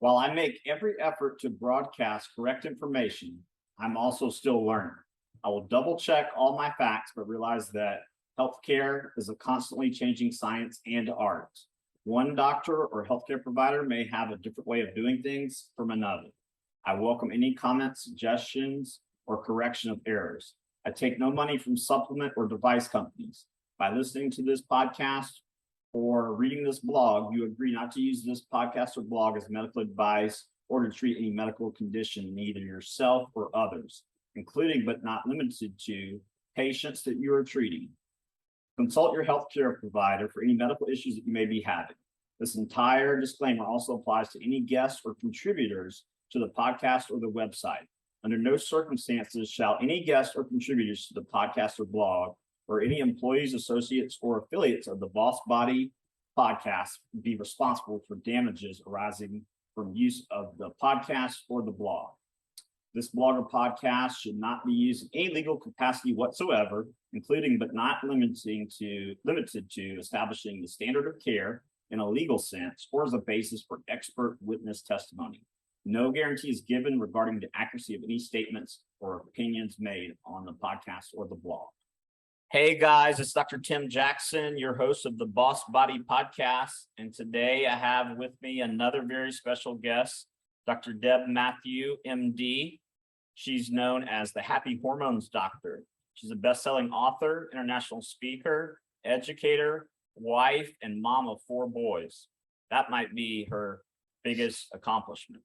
While I make every effort to broadcast correct information, I'm also still learning. I will double check all my facts, but realize that healthcare is a constantly changing science and art. One doctor or healthcare provider may have a different way of doing things from another. I welcome any comments, suggestions, or correction of errors. I take no money from supplement or device companies. By listening to this podcast or reading this blog, you agree not to use this podcast or blog as medical advice or to treat any medical condition in either yourself or others, including but not limited to patients that you are treating. Consult your healthcare provider for any medical issues that you may be having. This entire disclaimer also applies to any guests or contributors to the podcast or the website. Under no circumstances shall any guests or contributors to the podcast or blog or any employees, associates, or affiliates of the Boss Body podcast be responsible for damages arising from use of the podcast or the blog. This blog or podcast should not be used in any legal capacity whatsoever, including but not limited to establishing the standard of care in a legal sense or as a basis for expert witness testimony. No guarantee is given regarding the accuracy of any statements or opinions made on the podcast or the blog. Hey guys, it's Dr. Tim Jackson, your host of the Boss Body podcast. And today I have with me another very special guest, Dr. Deb Matthew, MD. She's known as the Happy Hormones Doctor. She's a best-selling author, international speaker, educator, wife, and mom of 4 boys. That might be her biggest accomplishment.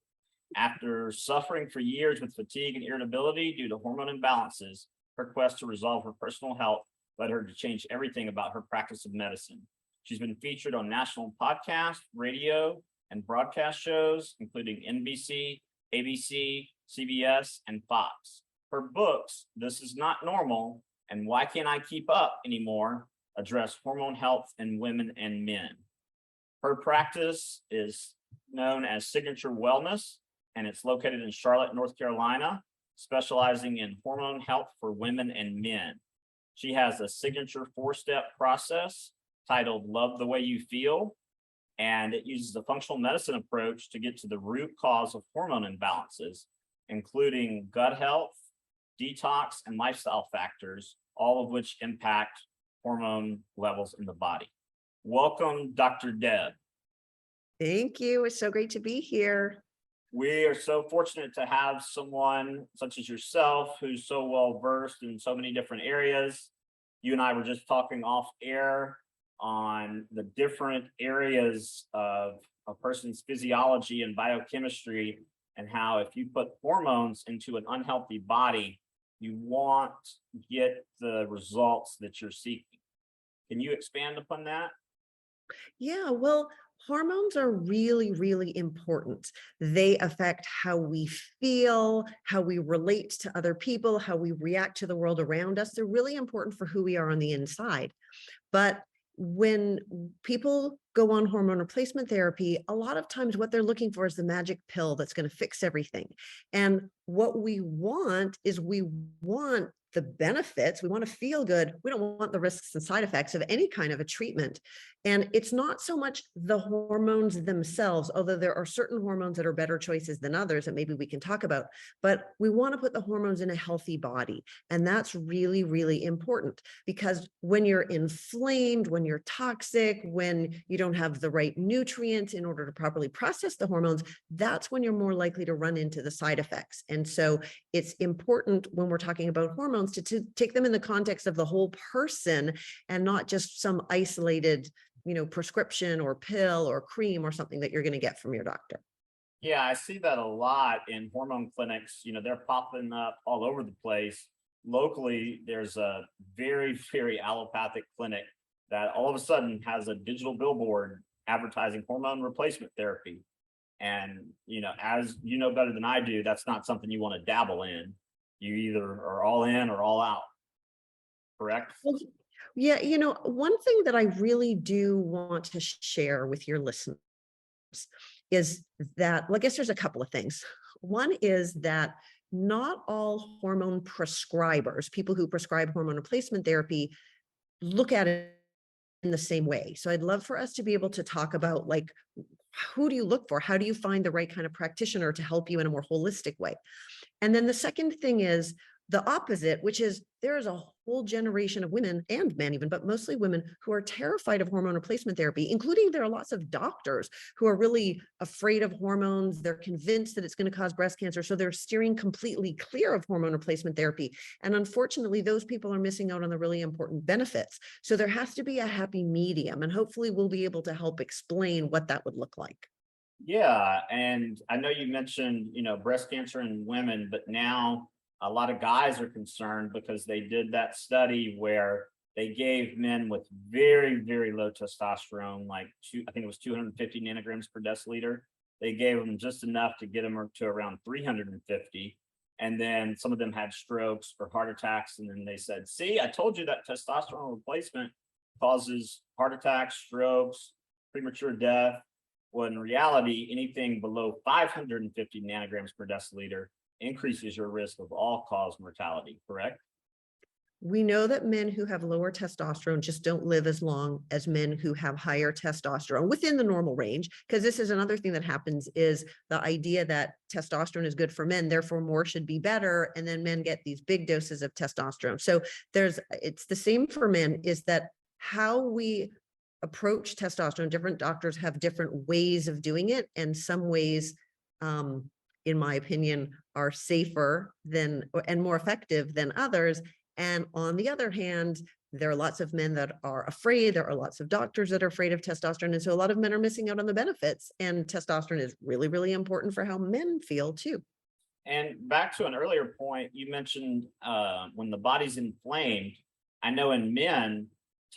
After suffering for years with fatigue and irritability due to hormone imbalances, her quest to resolve her personal health led her to change everything about her practice of medicine. She's been featured on national podcasts, radio, and broadcast shows, including NBC, ABC, CBS, and Fox. Her books, This Is Not Normal and Why Can't I Keep Up Anymore, address hormone health in women and men. Her practice is known as Signature Wellness, and it's located in Charlotte, North Carolina, specializing in hormone health for women and men. She has a signature 4-step process titled Love the Way You Feel, and it uses a functional medicine approach to get to the root cause of hormone imbalances, including gut health, detox, and lifestyle factors, all of which impact hormone levels in the body. Welcome, Dr. Deb. Thank you. It's so great to be here. We are so fortunate to have someone such as yourself who's so well versed in so many different areas. You and I were just talking off air on the different areas of a person's physiology and biochemistry, and how if you put hormones into an unhealthy body, you won't get the results that you're seeking. Can you expand upon that? Yeah, well, hormones are really, really important. They affect how we feel, how we relate to other people, how we react to the world around us. They're really important for who we are on the inside. But when people go on hormone replacement therapy, a lot of times what they're looking for is the magic pill that's going to fix everything. And what we want is we want the benefits. We want to feel good. We don't want the risks and side effects of any kind of a treatment. And it's not so much the hormones themselves, although there are certain hormones that are better choices than others that maybe we can talk about, but we want to put the hormones in a healthy body. And that's really, really important, because when you're inflamed, when you're toxic, when you don't have the right nutrients in order to properly process the hormones, that's when you're more likely to run into the side effects. And so it's important when we're talking about hormones to take them in the context of the whole person and not just some isolated, prescription or pill or cream or something that you're going to get from your doctor. Yeah, I see that a lot in hormone clinics. They're popping up all over the place. Locally, there's a very, very allopathic clinic that all of a sudden has a digital billboard advertising hormone replacement therapy. And, as you know better than I do, that's not something you want to dabble in. You either are all in or all out, correct? Well, yeah, one thing that I really do want to share with your listeners is that, well, I guess there's a couple of things. One is that not all hormone prescribers, people who prescribe hormone replacement therapy, look at it in the same way. So I'd love for us to be able to talk about who do you look for? How do you find the right kind of practitioner to help you in a more holistic way? And then the second thing is the opposite, which is there is a whole generation of women and men even, but mostly women who are terrified of hormone replacement therapy, including there are lots of doctors who are really afraid of hormones. They're convinced that it's going to cause breast cancer. So they're steering completely clear of hormone replacement therapy. And unfortunately, those people are missing out on the really important benefits. So there has to be a happy medium. And hopefully we'll be able to help explain what that would look like. Yeah, and I know you mentioned, breast cancer in women, but now a lot of guys are concerned because they did that study where they gave men with very, very low testosterone, like I think it was 250 nanograms per deciliter. They gave them just enough to get them to around 350. And then some of them had strokes or heart attacks. And then they said, see, I told you that testosterone replacement causes heart attacks, strokes, premature death. Well, in reality, anything below 550 nanograms per deciliter increases your risk of all-cause mortality, correct? We know that men who have lower testosterone just don't live as long as men who have higher testosterone within the normal range, because this is another thing that happens is the idea that testosterone is good for men, therefore more should be better, and then men get these big doses of testosterone. So it's the same for men, is that how we approach testosterone, different doctors have different ways of doing it, and some ways, in my opinion, are safer than and more effective than others. And on the other hand, there are lots of men that are afraid. There are lots of doctors that are afraid of testosterone. And so a lot of men are missing out on the benefits. And testosterone is really, really important for how men feel too. And back to an earlier point, you mentioned when the body's inflamed. I know in men,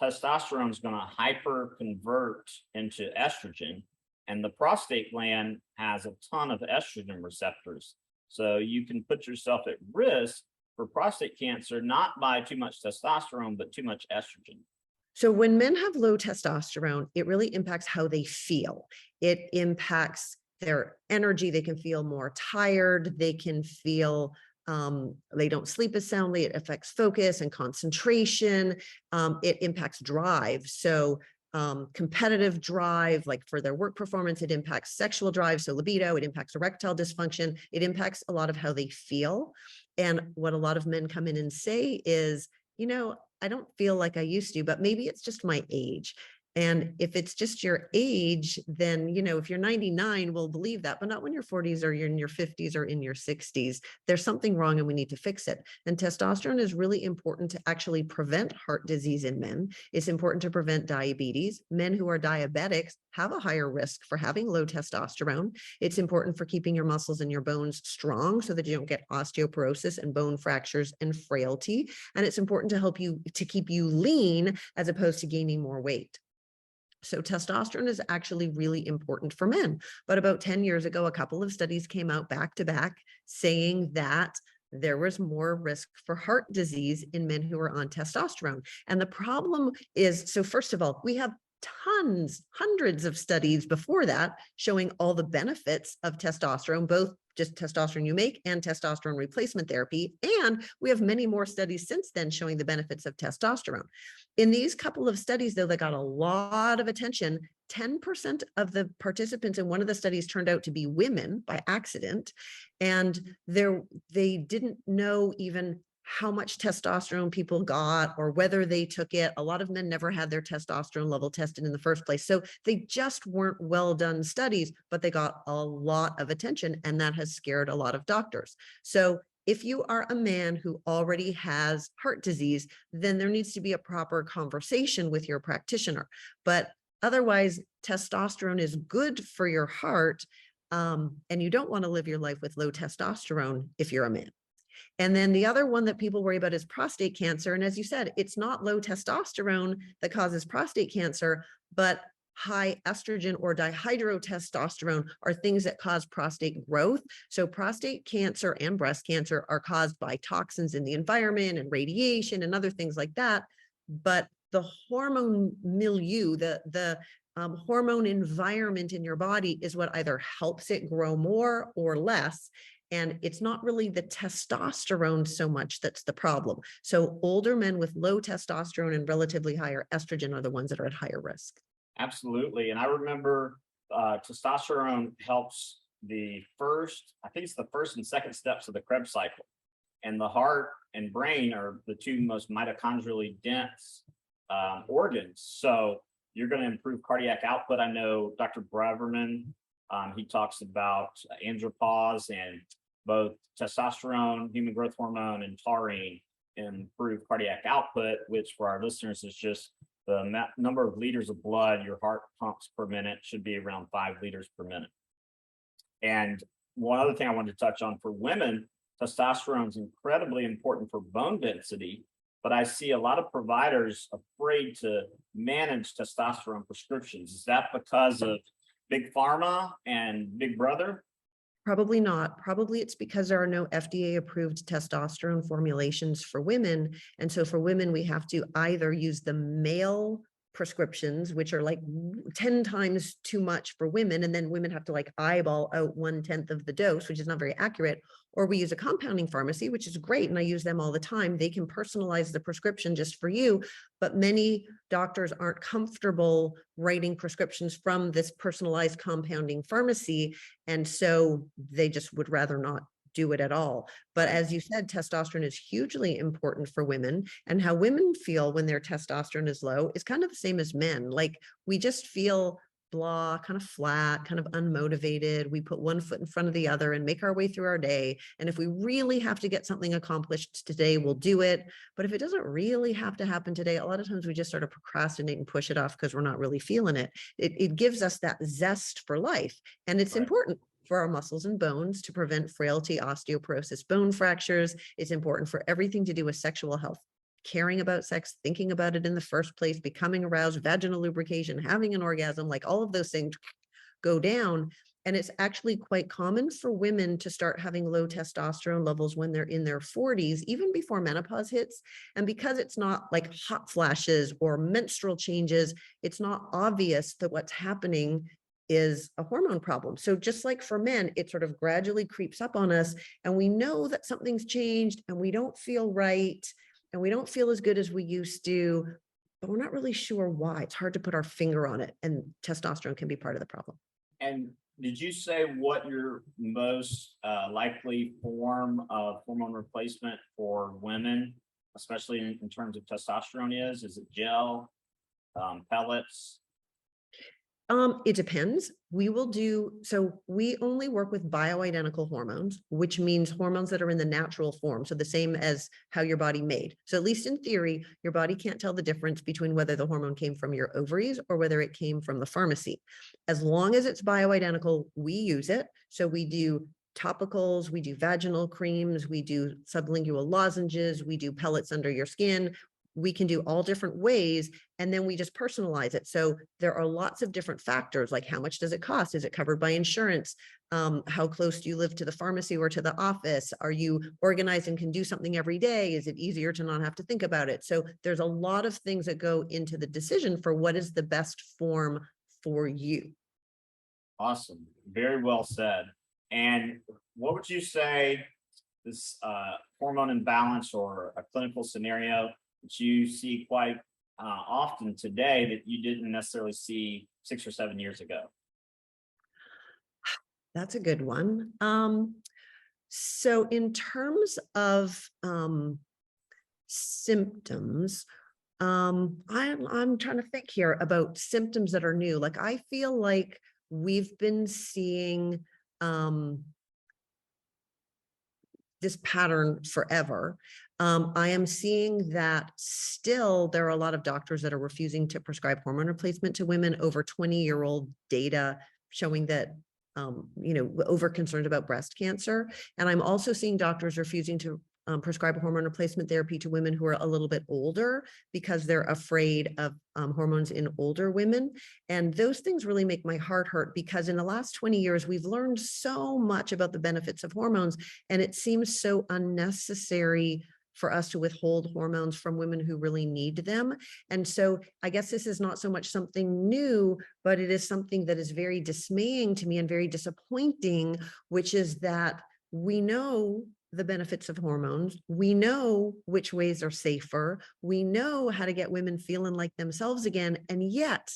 testosterone is going to hyper convert into estrogen, and the prostate gland has a ton of estrogen receptors. So you can put yourself at risk for prostate cancer, not by too much testosterone, but too much estrogen. So when men have low testosterone, it really impacts how they feel. It impacts their energy. They can feel more tired. They can feel they don't sleep as soundly. It affects focus and concentration. It impacts drive. So competitive drive, like for their work performance, it impacts sexual drive. So libido, it impacts erectile dysfunction. It impacts a lot of how they feel. And what a lot of men come in and say is, I don't feel like I used to, but maybe it's just my age. And if it's just your age, then, if you're 99, we'll believe that, but not when you're 40s or you're in your 50s or in your 60s. There's something wrong and we need to fix it. And testosterone is really important to actually prevent heart disease in men. It's important to prevent diabetes. Men who are diabetics have a higher risk for having low testosterone. It's important for keeping your muscles and your bones strong so that you don't get osteoporosis and bone fractures and frailty. And it's important to help you to keep you lean as opposed to gaining more weight. So testosterone is actually really important for men. But about 10 years ago, a couple of studies came out back to back saying that there was more risk for heart disease in men who are on testosterone. And the problem is, so first of all, we have tons, hundreds of studies before that showing all the benefits of testosterone, both just testosterone you make and testosterone replacement therapy. And we have many more studies since then showing the benefits of testosterone. In these couple of studies, though, that got a lot of attention, 10% of the participants in one of the studies turned out to be women by accident. And they didn't know even how much testosterone people got or whether they took it. A lot of men never had their testosterone level tested in the first place. So they just weren't well done studies, but they got a lot of attention, and that has scared a lot of doctors. So if you are a man who already has heart disease, then there needs to be a proper conversation with your practitioner. But otherwise, testosterone is good for your heart, and you don't want to live your life with low testosterone if you're a man. And then the other one that people worry about is prostate cancer. And as you said, it's not low testosterone that causes prostate cancer, but high estrogen or dihydrotestosterone are things that cause prostate growth. So prostate cancer and breast cancer are caused by toxins in the environment and radiation and other things like that. But the hormone milieu, the hormone environment in your body is what either helps it grow more or less. And it's not really the testosterone so much that's the problem. So older men with low testosterone and relatively higher estrogen are the ones that are at higher risk. Absolutely. And I remember testosterone helps I think it's the first and second steps of the Krebs cycle. And the heart and brain are the two most mitochondrially dense organs. So you're going to improve cardiac output. I know Dr. Braverman, he talks about andropause, and both testosterone, human growth hormone, and taurine improve cardiac output, which for our listeners is just the number of liters of blood your heart pumps per minute should be around 5 liters per minute. And one other thing I wanted to touch on for women, testosterone is incredibly important for bone density, but I see a lot of providers afraid to manage testosterone prescriptions. Is that because of big pharma and big brother? Probably not. Probably it's because there are no FDA approved testosterone formulations for women. And so for women, we have to either use the male prescriptions, which are like 10 times too much for women. And then women have to like eyeball out 1/10 of the dose, which is not very accurate. Or we use a compounding pharmacy, which is great. And I use them all the time. They can personalize the prescription just for you. But many doctors aren't comfortable writing prescriptions from this personalized compounding pharmacy. And so they just would rather not do it at all. But as you said, testosterone is hugely important for women, and how women feel when their testosterone is low is kind of the same as men. Like we just feel blah, kind of flat, kind of unmotivated. We put one foot in front of the other and make our way through our day. And if we really have to get something accomplished today, we'll do it. But if it doesn't really have to happen today, a lot of times we just sort of procrastinate and push it off because we're not really feeling it. It gives us that zest for life. And it's important for our muscles and bones to prevent frailty, osteoporosis, bone fractures. It's important for everything to do with sexual health, caring about sex, thinking about it in the first place, becoming aroused, vaginal lubrication, having an orgasm, like all of those things go down. And it's actually quite common for women to start having low testosterone levels when they're in their 40s, even before menopause hits. And because it's not like hot flashes or menstrual changes, it's not obvious that what's happening is a hormone problem. So just like for men, it sort of gradually creeps up on us, and we know that something's changed and we don't feel right and we don't feel as good as we used to, but we're not really sure why. It's hard to put our finger on it, and testosterone can be part of the problem. And did you say what your most likely form of hormone replacement for women, especially in terms of testosterone is? Is it gel, pellets? It depends. We only work with bioidentical hormones, which means hormones that are in the natural form. So the same as how your body made. So at least in theory, your body can't tell the difference between whether the hormone came from your ovaries or whether it came from the pharmacy. As long as it's bioidentical, we use it. So we do topicals, we do vaginal creams, we do sublingual lozenges, we do pellets under your skin. We can do all different ways, and then we just personalize it. So there are lots of different factors, like how much does it cost? Is it covered by insurance? How close do you live to the pharmacy or to the office? Are you organized and can do something every day? Is it easier to not have to think about it? So there's a lot of things that go into the decision for what is the best form for you. Awesome. Very well said. And what would you say this hormone imbalance or a clinical scenario that you see quite often today that you didn't necessarily see 6 or 7 years ago? That's a good one. So in terms of symptoms, I'm trying to think here about symptoms that are new. Like I feel like we've been seeing this pattern forever. I am seeing that still there are a lot of doctors that are refusing to prescribe hormone replacement to women. Over 20-year-old data showing that over concerned about breast cancer. And I'm also seeing doctors refusing to prescribe hormone replacement therapy to women who are a little bit older because they're afraid of hormones in older women. And those things really make my heart hurt, because in the last 20 years, we've learned so much about the benefits of hormones, and it seems so unnecessary for us to withhold hormones from women who really need them. And so I guess this is not so much something new, but it is something that is very dismaying to me and very disappointing, which is that we know the benefits of hormones. We know which ways are safer. We know how to get women feeling like themselves again. And yet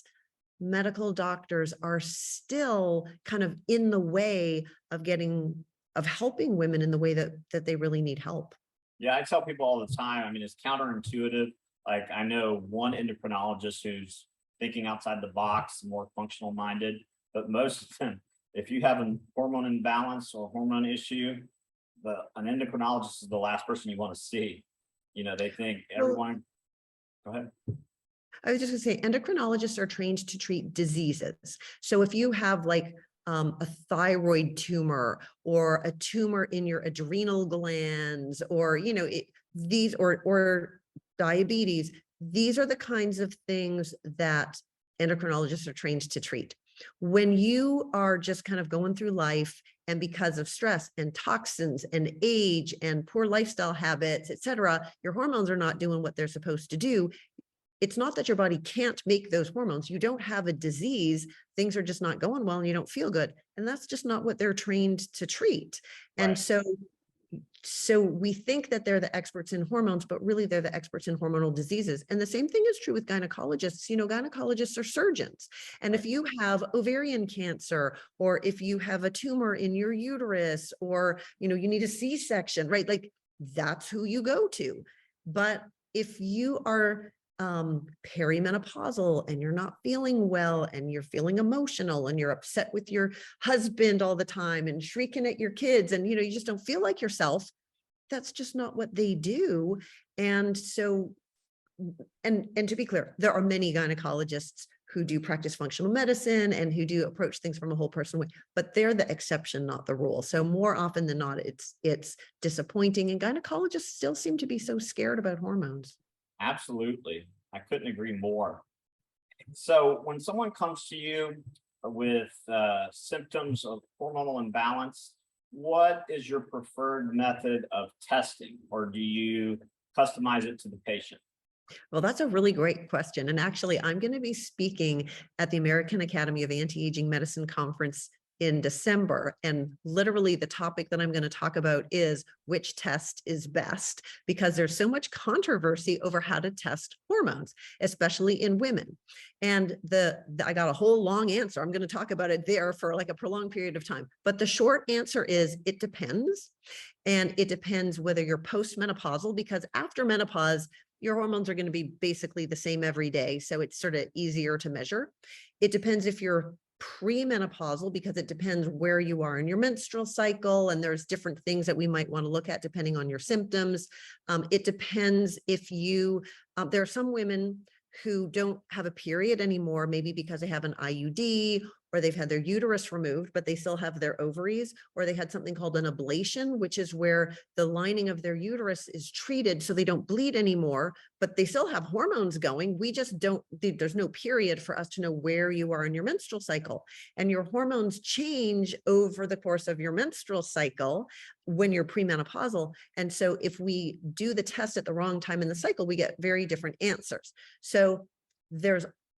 medical doctors are still kind of in the way of helping women in the way that they really need help. Yeah, I tell people all the time. I mean, it's counterintuitive. Like I know one endocrinologist who's thinking outside the box, more functional minded, but most of them, if you have a hormone imbalance or hormone issue, an endocrinologist is the last person you want to see. They think Well, everyone. Go ahead. I was just gonna say, endocrinologists are trained to treat diseases. So if you have like a thyroid tumor or a tumor in your adrenal glands, or these or diabetes, these are the kinds of things that endocrinologists are trained to treat. When you are just kind of going through life, and because of stress and toxins and age and poor lifestyle habits, et cetera, your hormones are not doing what they're supposed to do. It's not that your body can't make those hormones. You don't have a disease. Things are just not going well and you don't feel good. And that's just not what they're trained to treat. And Right. so we think that they're the experts in hormones, but really they're the experts in hormonal diseases. And the same thing is true with gynecologists. Gynecologists are surgeons. And if you have ovarian cancer, or if you have a tumor in your uterus, or, you need a C-section, right? Like that's who you go to. But if you are perimenopausal and you're not feeling well and you're feeling emotional and you're upset with your husband all the time and shrieking at your kids, and you just don't feel like yourself, that's just not what they do. And so, and to be clear, there are many gynecologists who do practice functional medicine and who do approach things from a whole person way, but they're the exception, not the rule. So more often than not, it's disappointing, and gynecologists still seem to be so scared about hormones. Absolutely. I couldn't agree more. So when someone comes to you with symptoms of hormonal imbalance, what is your preferred method of testing, or do you customize it to the patient? Well, that's a really great question. And actually, I'm going to be speaking at the American Academy of Anti-Aging Medicine conference in December. And literally the topic that I'm going to talk about is which test is best, because there's so much controversy over how to test hormones, especially in women. And I got a whole long answer. I'm going to talk about it there for like a prolonged period of time. But the short answer is it depends. And it depends whether you're postmenopausal, because after menopause, your hormones are going to be basically the same every day. So it's sort of easier to measure. It depends if you're premenopausal, because it depends where you are in your menstrual cycle. And there's different things that we might want to look at depending on your symptoms. It depends if there are some women who don't have a period anymore, maybe because they have an IUD, or they've had their uterus removed, but they still have their ovaries, or they had something called an ablation, which is where the lining of their uterus is treated so they don't bleed anymore, but they still have hormones going. We just there's no period for us to know where you are in your menstrual cycle. And your hormones change over the course of your menstrual cycle when you're premenopausal. And so if we do the test at the wrong time in the cycle, we get very different answers. So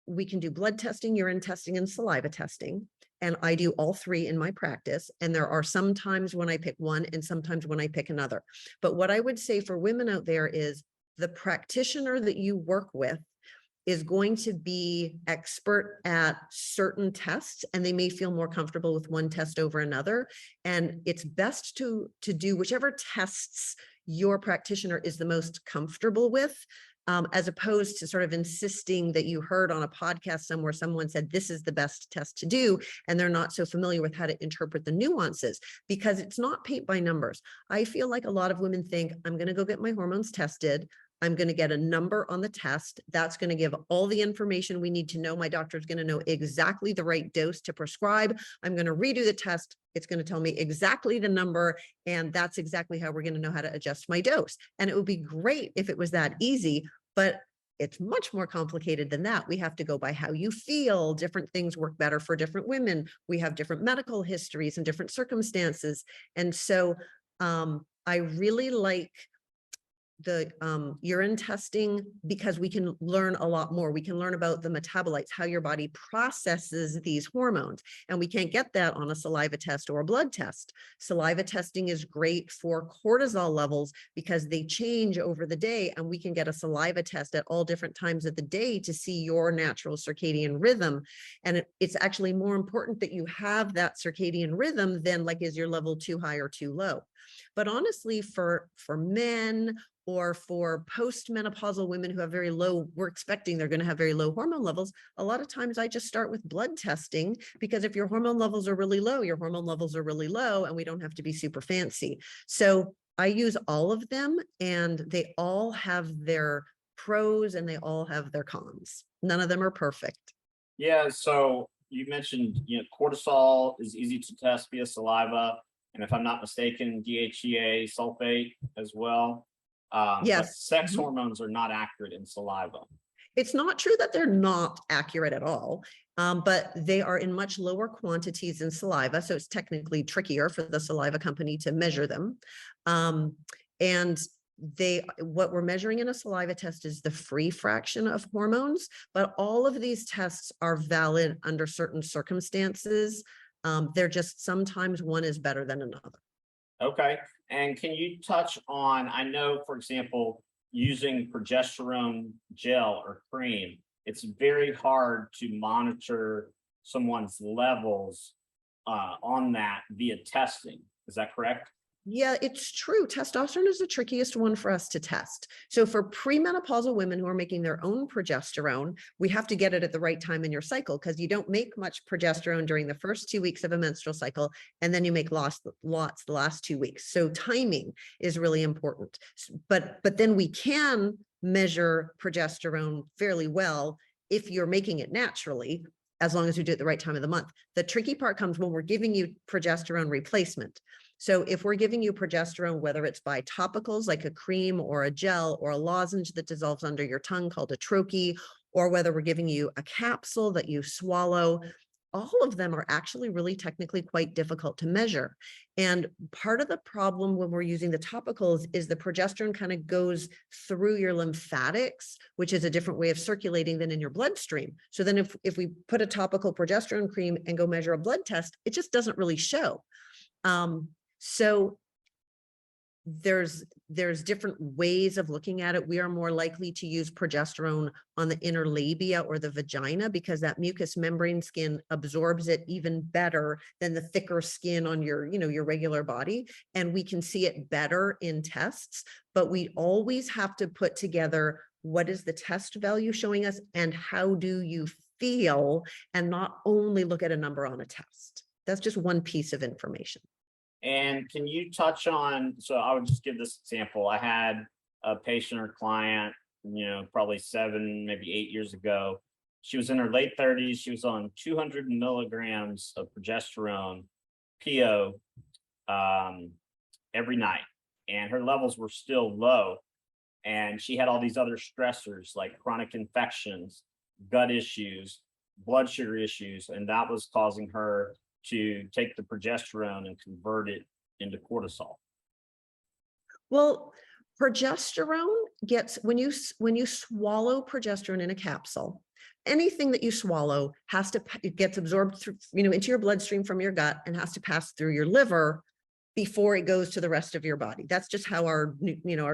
we can do blood testing, urine testing, and saliva testing. And I do all three in my practice. And there are some times when I pick one and sometimes when I pick another. But what I would say for women out there is the practitioner that you work with is going to be expert at certain tests, and they may feel more comfortable with one test over another. And it's best to do whichever tests your practitioner is the most comfortable with, as opposed to sort of insisting that you heard on a podcast somewhere someone said this is the best test to do, and they're not so familiar with how to interpret the nuances, because it's not paint by numbers. I feel like a lot of women think, I'm going to go get my hormones tested. I'm going to get a number on the test. That's going to give all the information we need to know. My doctor's going to know exactly the right dose to prescribe. I'm going to redo the test. It's going to tell me exactly the number. And that's exactly how we're going to know how to adjust my dose. And it would be great if it was that easy, but it's much more complicated than that. We have to go by how you feel. Different things work better for different women. We have different medical histories and different circumstances. And so I really like urine testing because we can learn a lot more. We can learn about the metabolites, how your body processes these hormones. And we can't get that on a saliva test or a blood test. Saliva testing is great for cortisol levels because they change over the day, and we can get a saliva test at all different times of the day to see your natural circadian rhythm. And it's actually more important that you have that circadian rhythm than like, is your level too high or too low? But honestly, for men or for postmenopausal women who have very low, we're expecting they're going to have very low hormone levels. A lot of times I just start with blood testing, because if your hormone levels are really low, your hormone levels are really low, and we don't have to be super fancy. So I use all of them, and they all have their pros and they all have their cons. None of them are perfect. Yeah, so you mentioned, cortisol is easy to test via saliva, and if I'm not mistaken, DHEA sulfate as well. But Yes. sex hormones are not accurate in saliva. It's not true that they're not accurate at all, but they are in much lower quantities in saliva. So it's technically trickier for the saliva company to measure them. And what we're measuring in a saliva test is the free fraction of hormones, but all of these tests are valid under certain circumstances. They're just, sometimes one is better than another. Okay. And can you touch on, I know, for example, using progesterone gel or cream, it's very hard to monitor someone's levels on that via testing. Is that correct? Yeah, it's true. Testosterone is the trickiest one for us to test. So for premenopausal women who are making their own progesterone, we have to get it at the right time in your cycle, because you don't make much progesterone during the first 2 weeks of a menstrual cycle, and then you make lots the last 2 weeks. So timing is really important. But then we can measure progesterone fairly well if you're making it naturally, as long as you do it at the right time of the month. The tricky part comes when we're giving you progesterone replacement. So if we're giving you progesterone, whether it's by topicals like a cream or a gel or a lozenge that dissolves under your tongue called a troche, or whether we're giving you a capsule that you swallow, all of them are actually really technically quite difficult to measure. And part of the problem when we're using the topicals is the progesterone kind of goes through your lymphatics, which is a different way of circulating than in your bloodstream. So then if we put a topical progesterone cream and go measure a blood test, it just doesn't really show. So there's different ways of looking at it. We are more likely to use progesterone on the inner labia or the vagina, because that mucous membrane skin absorbs it even better than the thicker skin on your, your regular body. And we can see it better in tests, but we always have to put together what is the test value showing us and how do you feel, and not only look at a number on a test. That's just one piece of information. And can you touch on, so I would just give this example. I had a patient or client, probably 7, maybe 8 years ago. She was in her late 30s. She was on 200 milligrams of progesterone, PO, every night. And her levels were still low. And she had all these other stressors like chronic infections, gut issues, blood sugar issues, and that was causing her to take the progesterone and convert it into cortisol. Well, progesterone gets, when you swallow progesterone in a capsule, anything that you swallow it gets absorbed through, into your bloodstream from your gut and has to pass through your liver before it goes to the rest of your body. That's just how our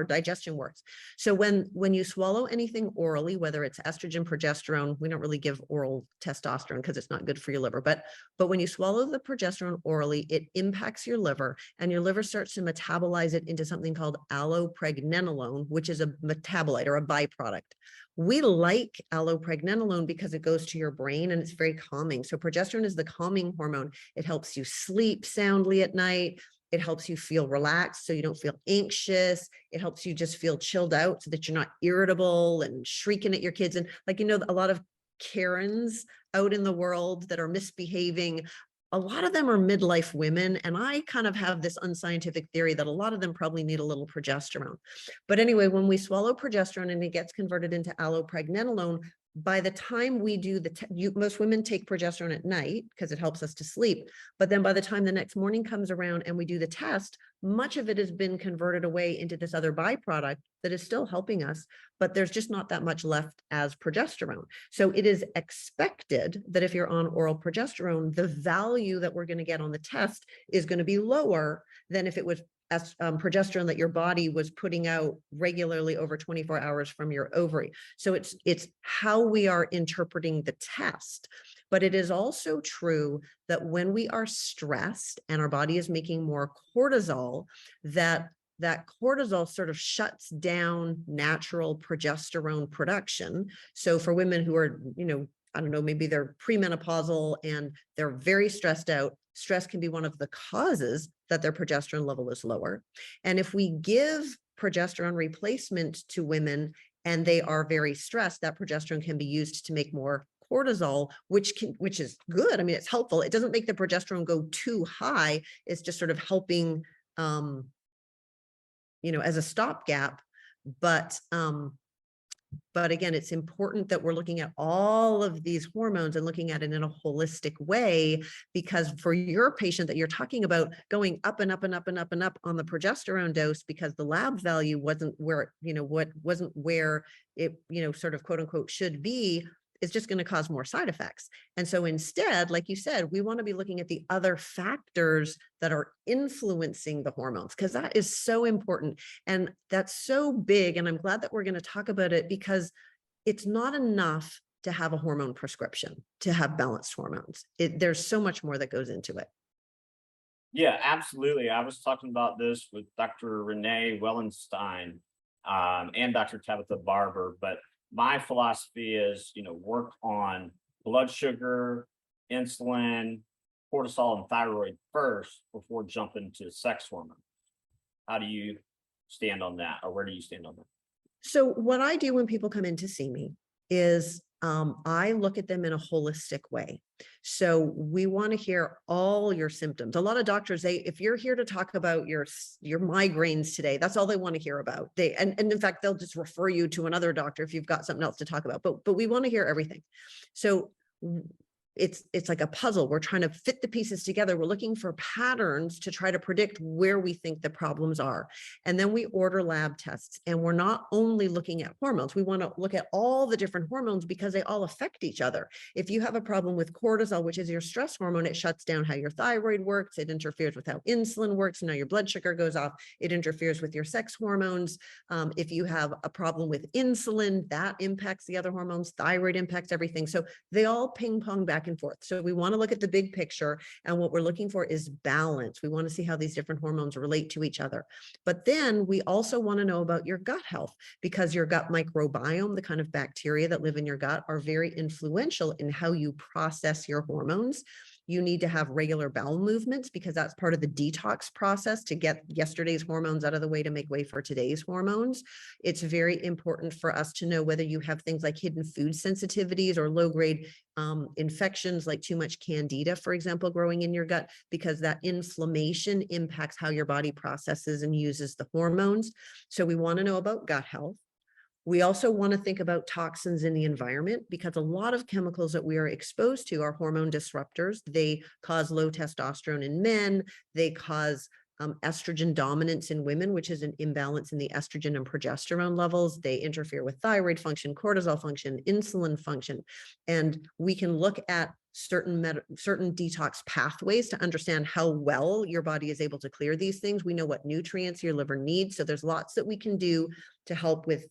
digestion works. So when you swallow anything orally, whether it's estrogen, progesterone, we don't really give oral testosterone because it's not good for your liver, but when you swallow the progesterone orally, it impacts your liver, and your liver starts to metabolize it into something called allopregnenolone, which is a metabolite or a byproduct. We like allopregnenolone because it goes to your brain and it's very calming. So progesterone is the calming hormone. It helps you sleep soundly at night. It helps you feel relaxed so you don't feel anxious. It helps you just feel chilled out so that you're not irritable and shrieking at your kids. And a lot of Karens out in the world that are misbehaving, a lot of them are midlife women. And I kind of have this unscientific theory that a lot of them probably need a little progesterone. But anyway, when we swallow progesterone and it gets converted into allopregnenolone, by the time we do most women take progesterone at night because it helps us to sleep. But then by the time the next morning comes around and we do the test, much of it has been converted away into this other byproduct that is still helping us, but there's just not that much left as progesterone. So it is expected that if you're on oral progesterone, the value that we're going to get on the test is going to be lower than if it was as progesterone that your body was putting out regularly over 24 hours from your ovary. So it's how we are interpreting the test. But it is also true that when we are stressed and our body is making more cortisol, that cortisol sort of shuts down natural progesterone production. So for women who are, I don't know, maybe they're premenopausal and they're very stressed out, stress can be one of the causes that their progesterone level is lower. And if we give progesterone replacement to women and they are very stressed, that progesterone can be used to make more cortisol, which is good. I mean, it's helpful. It doesn't make the progesterone go too high. It's just sort of helping, as a stopgap. But again, it's important that we're looking at all of these hormones and looking at it in a holistic way, because for your patient that you're talking about going up and up and up and up and up on the progesterone dose because the lab value wasn't where, wasn't where it, sort of quote unquote should be, is just going to cause more side effects. And so instead, like you said, we want to be looking at the other factors that are influencing the hormones, because that is so important. And that's so big. And I'm glad that we're going to talk about it, because it's not enough to have a hormone prescription, to have balanced hormones. There's so much more that goes into it. Yeah, absolutely. I was talking about this with Dr. Renee Wellenstein and Dr. Tabitha Barber, but my philosophy is, work on blood sugar, insulin, cortisol, and thyroid first before jumping to sex hormone. How do you stand on that, or where do you stand on that? So what I do when people come in to see me is I look at them in a holistic way. So we want to hear all your symptoms. A lot of doctors, if you're here to talk about your migraines today, that's all they want to hear about. And in fact, they'll just refer you to another doctor if you've got something else to talk about. But we want to hear everything. So it's like a puzzle. We're trying to fit the pieces together. We're looking for patterns to try to predict where we think the problems are. And then we order lab tests. And we're not only looking at hormones. We want to look at all the different hormones because they all affect each other. If you have a problem with cortisol, which is your stress hormone, it shuts down how your thyroid works. It interferes with how insulin works. Now your blood sugar goes off. It interferes with your sex hormones. If you have a problem with insulin, that impacts the other hormones. Thyroid impacts everything. So they all ping pong back and forth. So we want to look at the big picture, and what we're looking for is balance. We want to see how these different hormones relate to each other. But then we also want to know about your gut health, because your gut microbiome, the kind of bacteria that live in your gut, are very influential in how you process your hormones. You need to have regular bowel movements because that's part of the detox process to get yesterday's hormones out of the way to make way for today's hormones. It's very important for us to know whether you have things like hidden food sensitivities or low-grade infections like too much candida, for example, growing in your gut, because that inflammation impacts how your body processes and uses the hormones. So we want to know about gut health. We also want to think about toxins in the environment, because a lot of chemicals that we are exposed to are hormone disruptors. They cause low testosterone in men. They cause estrogen dominance in women, which is an imbalance in the estrogen and progesterone levels. They interfere with thyroid function, cortisol function, insulin function. And we can look at certain detox pathways to understand how well your body is able to clear these things. We know what nutrients your liver needs. So there's lots that we can do to help with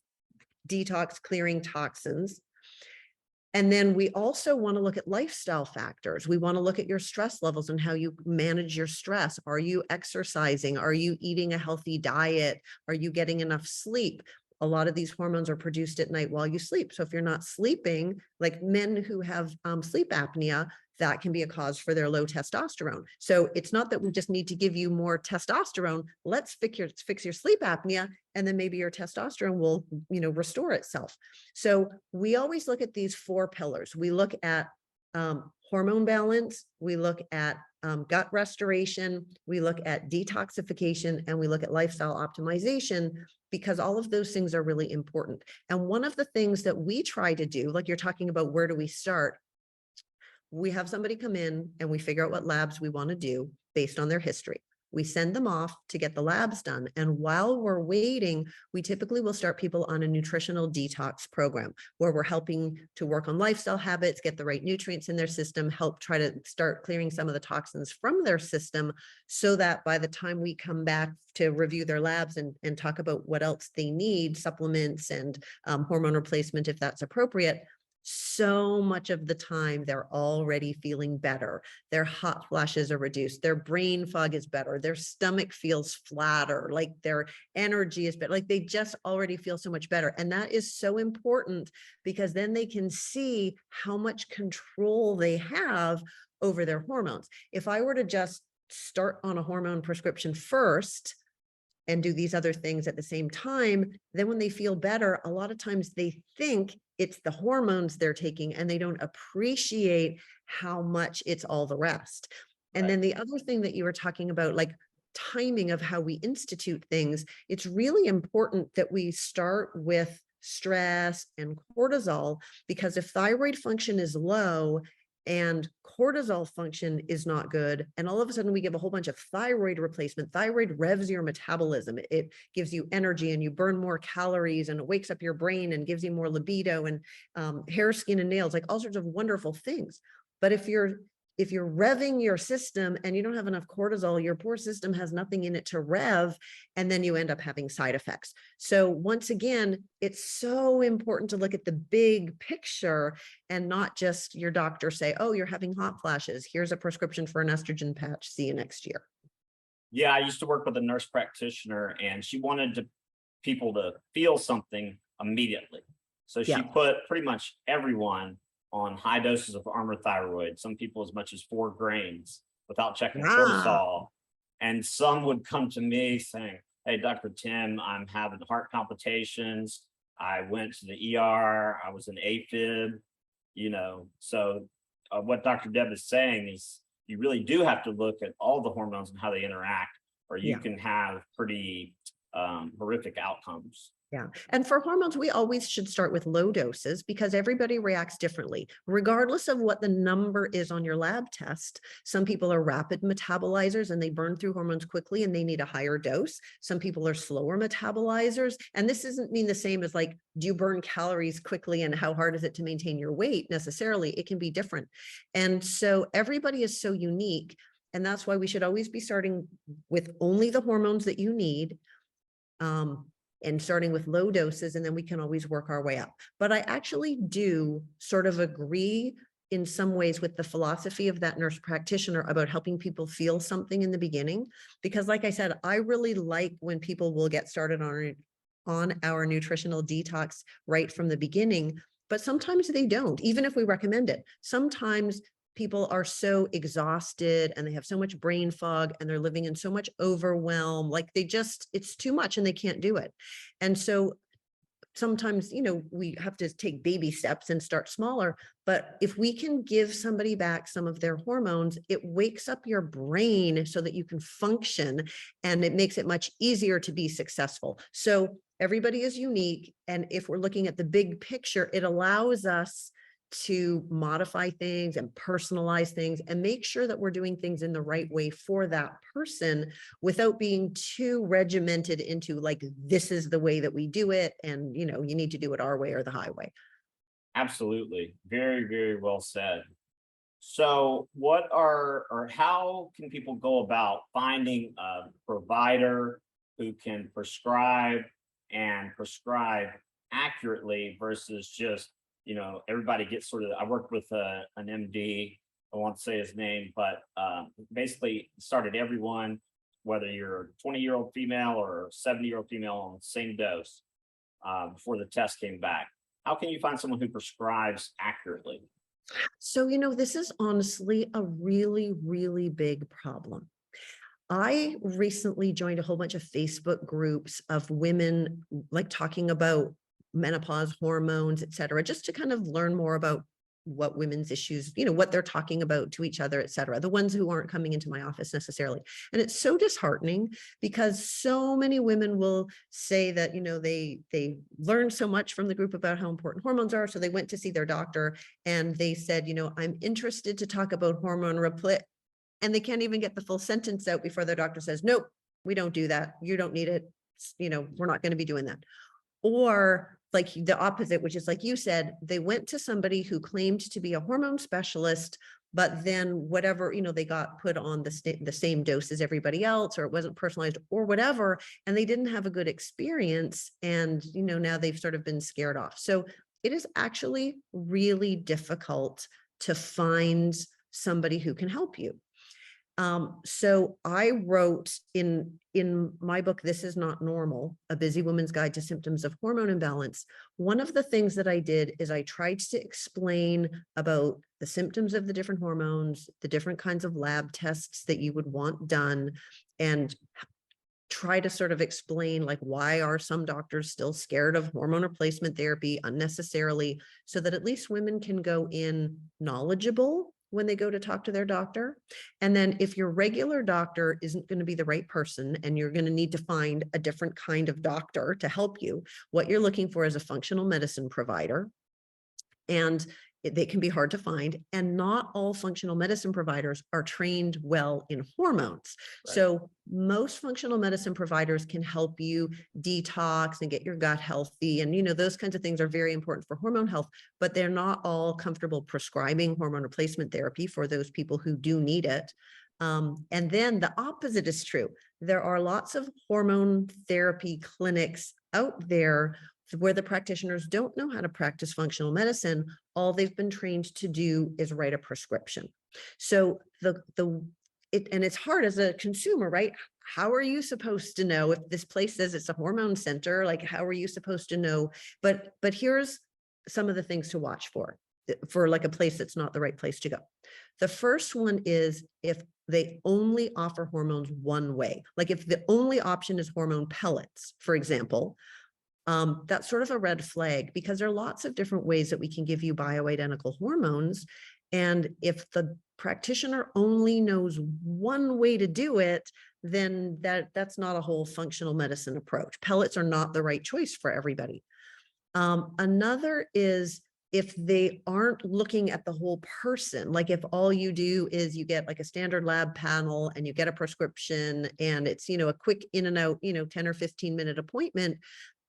detox, clearing toxins. And then we also want to look at lifestyle factors. We want to look at your stress levels and how you manage your stress. Are you exercising? Are you eating a healthy diet? Are you getting enough sleep? A lot of these hormones are produced at night while you sleep. So if you're not sleeping, like men who have sleep apnea, that can be a cause for their low testosterone. So it's not that we just need to give you more testosterone. Let's fix your sleep apnea, and then maybe your testosterone will, restore itself. So we always look at these four pillars. We look at hormone balance, we look at gut restoration, we look at detoxification, and we look at lifestyle optimization, because all of those things are really important. And one of the things that we try to do, like you're talking about, where do we start? We have somebody come in and we figure out what labs we want to do based on their history. We send them off to get the labs done. And while we're waiting, we typically will start people on a nutritional detox program where we're helping to work on lifestyle habits, get the right nutrients in their system, help try to start clearing some of the toxins from their system, so that by the time we come back to review their labs and talk about what else they need, supplements and hormone replacement, if that's appropriate, so much of the time they're already feeling better. Their hot flashes are reduced. Their brain fog is better. Their stomach feels flatter, like their energy is better. Like they just already feel so much better. And that is so important, because then they can see how much control they have over their hormones. If I were to just start on a hormone prescription first and do these other things at the same time, then when they feel better, a lot of times they think it's the hormones they're taking and they don't appreciate how much it's all the rest. And Right. then the other thing that you were talking about, like timing of how we institute things, it's really important that we start with stress and cortisol, because if thyroid function is low and cortisol function is not good, and all of a sudden we give a whole bunch of thyroid replacement. Thyroid revs your metabolism. It gives you energy and you burn more calories, and it wakes up your brain and gives you more libido and hair, skin, and nails, like all sorts of wonderful things. But if you're revving your system and you don't have enough cortisol, your poor system has nothing in it to rev, and then you end up having side effects. So once again, it's so important to look at the big picture and not just your doctor say, oh, you're having hot flashes. Here's a prescription for an estrogen patch. See you next year. Yeah, I used to work with a nurse practitioner, and she wanted people to feel something immediately. So she Yeah. put pretty much everyone on high doses of armor thyroid, some people as much as 4 grains without checking Wow. cortisol. And some would come to me saying, hey, Dr. Tim, I'm having heart palpitations. I went to the ER. I was an AFib, So what Dr. Deb is saying is you really do have to look at all the hormones and how they interact, or you Yeah. can have pretty horrific outcomes. Yeah. And for hormones, we always should start with low doses, because everybody reacts differently, regardless of what the number is on your lab test. Some people are rapid metabolizers and they burn through hormones quickly and they need a higher dose. Some people are slower metabolizers. And this doesn't mean the same as like, do you burn calories quickly and how hard is it to maintain your weight necessarily? It can be different. And so everybody is so unique. And that's why we should always be starting with only the hormones that you need. And starting with low doses, and then we can always work our way up. But I actually do sort of agree in some ways with the philosophy of that nurse practitioner about helping people feel something in the beginning, because like I said, I really like when people will get started on our nutritional detox right from the beginning, but sometimes they don't, even if we recommend it. Sometimes people are so exhausted and they have so much brain fog and they're living in so much overwhelm, like it's too much and they can't do it. And so sometimes, we have to take baby steps and start smaller, but if we can give somebody back some of their hormones, it wakes up your brain so that you can function, and it makes it much easier to be successful. So everybody is unique. And if we're looking at the big picture, it allows us to modify things and personalize things and make sure that we're doing things in the right way for that person without being too regimented into like, this is the way that we do it. And, you need to do it our way or the highway. Absolutely. Very, very well said. So how can people go about finding a provider who can prescribe accurately versus just, everybody gets I worked with an MD, I won't say his name, but basically started everyone, whether you're a 20-year-old female or a 70-year-old female, on the same dose before the test came back. How can you find someone who prescribes accurately? So, this is honestly a really, really big problem. I recently joined a whole bunch of Facebook groups of women like talking about menopause, hormones, et cetera, just to kind of learn more about what women's issues, what they're talking about to each other, et cetera, the ones who aren't coming into my office necessarily. And it's so disheartening because so many women will say that, they learned so much from the group about how important hormones are. So they went to see their doctor and they said, I'm interested to talk about hormone replacement. And they can't even get the full sentence out before their doctor says, nope, we don't do that. You don't need it. We're not going to be doing that. Or like the opposite, which is like you said, they went to somebody who claimed to be a hormone specialist, but then whatever, they got put on the same dose as everybody else, or it wasn't personalized or whatever, and they didn't have a good experience. And, now they've sort of been scared off. So it is actually really difficult to find somebody who can help you. So I wrote in my book, This Is Not Normal, A Busy Woman's Guide to Symptoms of Hormone Imbalance. One of the things that I did is I tried to explain about the symptoms of the different hormones, the different kinds of lab tests that you would want done, and try to sort of explain like why are some doctors still scared of hormone replacement therapy unnecessarily, so that at least women can go in knowledgeable when they go to talk to their doctor. And then if your regular doctor isn't going to be the right person and you're going to need to find a different kind of doctor to help you, what you're looking for is a functional medicine provider. And they can be hard to find, and not all functional medicine providers are trained well in hormones. Right. So most functional medicine providers can help you detox and get your gut healthy. And, those kinds of things are very important for hormone health, but they're not all comfortable prescribing hormone replacement therapy for those people who do need it. And then the opposite is true. There are lots of hormone therapy clinics out there where the practitioners don't know how to practice functional medicine. All they've been trained to do is write a prescription. So it's hard as a consumer, right? How are you supposed to know if this place says it's a hormone center? Like, how are you supposed to know? But here's some of the things to watch for like a place that's not the right place to go. The first one is if they only offer hormones one way. Like if the only option is hormone pellets, for example, that's sort of a red flag, because there are lots of different ways that we can give you bioidentical hormones. And if the practitioner only knows one way to do it, then that's not a whole functional medicine approach. Pellets are not the right choice for everybody. Another is if they aren't looking at the whole person, like if all you do is you get like a standard lab panel and you get a prescription and it's, a quick in and out, 10 or 15 minute appointment,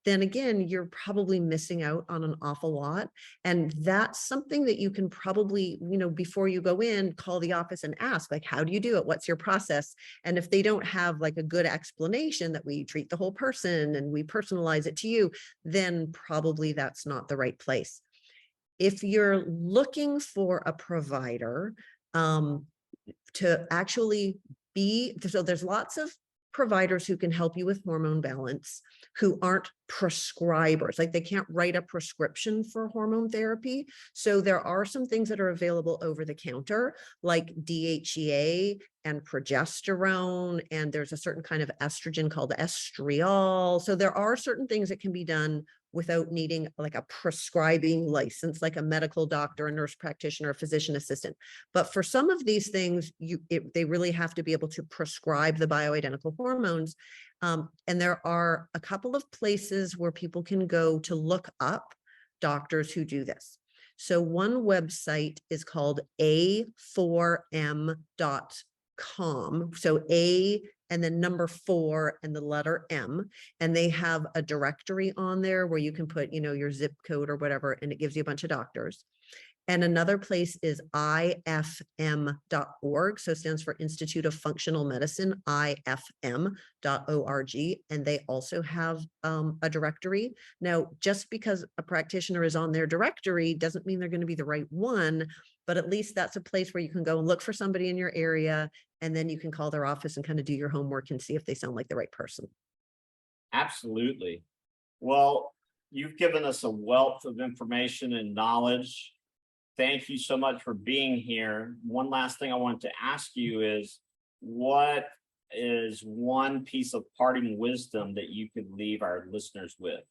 then again, you're probably missing out on an awful lot. And that's something that you can probably, before you go in, call the office and ask, like, how do you do it? What's your process? And if they don't have like a good explanation that we treat the whole person and we personalize it to you, then probably that's not the right place. If you're looking for a provider to actually so there's lots of providers who can help you with hormone balance who aren't prescribers, like they can't write a prescription for hormone therapy. So there are some things that are available over the counter, like DHEA and progesterone, and there's a certain kind of estrogen called estriol. So there are certain things that can be done without needing like a prescribing license, like a medical doctor, a nurse practitioner, a physician assistant. But for some of these things, they really have to be able to prescribe the bioidentical hormones. And there are a couple of places where people can go to look up doctors who do this. So one website is called a4m.com. So A and then number 4 and the letter M, and they have a directory on there where you can put, your zip code or whatever, and it gives you a bunch of doctors. And another place is ifm.org. So it stands for Institute of Functional Medicine, ifm.org. And they also have a directory. Now, just because a practitioner is on their directory doesn't mean they're going to be the right one, but at least that's a place where you can go and look for somebody in your area. And then you can call their office and kind of do your homework and see if they sound like the right person. Absolutely. Well, you've given us a wealth of information and knowledge. Thank you so much for being here. One last thing I wanted to ask you is, what is one piece of parting wisdom that you could leave our listeners with?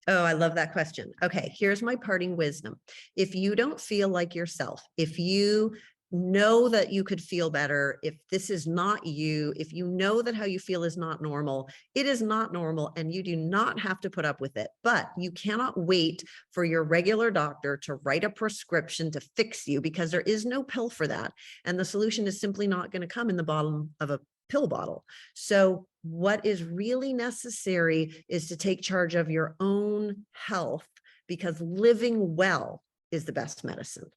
Oh, I love that question. Okay, here's my parting wisdom. If you don't feel like yourself, if you know that you could feel better, if this is not you, if you know that how you feel is not normal, it is not normal and you do not have to put up with it. But you cannot wait for your regular doctor to write a prescription to fix you because there is no pill for that. And the solution is simply not going to come in the bottom of a pill bottle. So what is really necessary is to take charge of your own health because living well is the best medicine.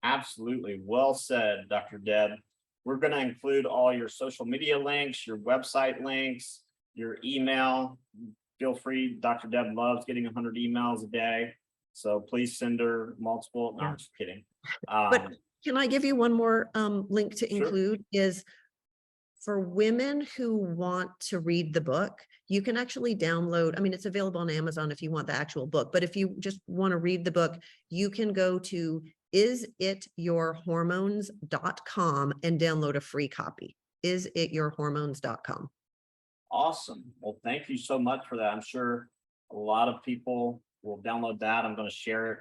Absolutely. Well said, Dr. Deb. We're going to include all your social media links, your website links, your email. Feel free. Dr. Deb loves getting 100 emails a day. So please send her multiple. No, I'm just kidding. But can I give you one more link to Sure. include is for women who want to read the book, you can actually download, I mean, it's available on Amazon if you want the actual book, but if you just want to read the book, you can go to isityourhormones.com and download a free copy. Isityourhormones.com. Awesome. Well, thank you so much for that. I'm sure a lot of people will download that. I'm going to share it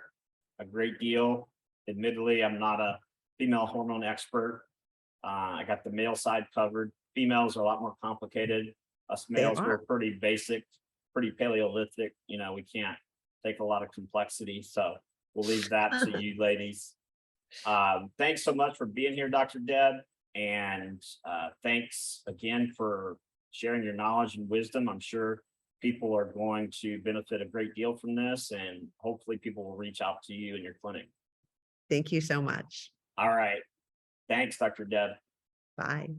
a great deal. Admittedly, I'm not a female hormone expert. I got the male side covered. Females are a lot more complicated. Us They males, we're are. pretty basic, pretty Paleolithic. You know, we can't take a lot of complexity. So we'll leave that to you ladies. Thanks so much for being here, Dr. Deb. And thanks again for sharing your knowledge and wisdom. I'm sure people are going to benefit a great deal from this, and hopefully people will reach out to you in your clinic. Thank you so much. All right. Thanks, Dr. Deb. Bye.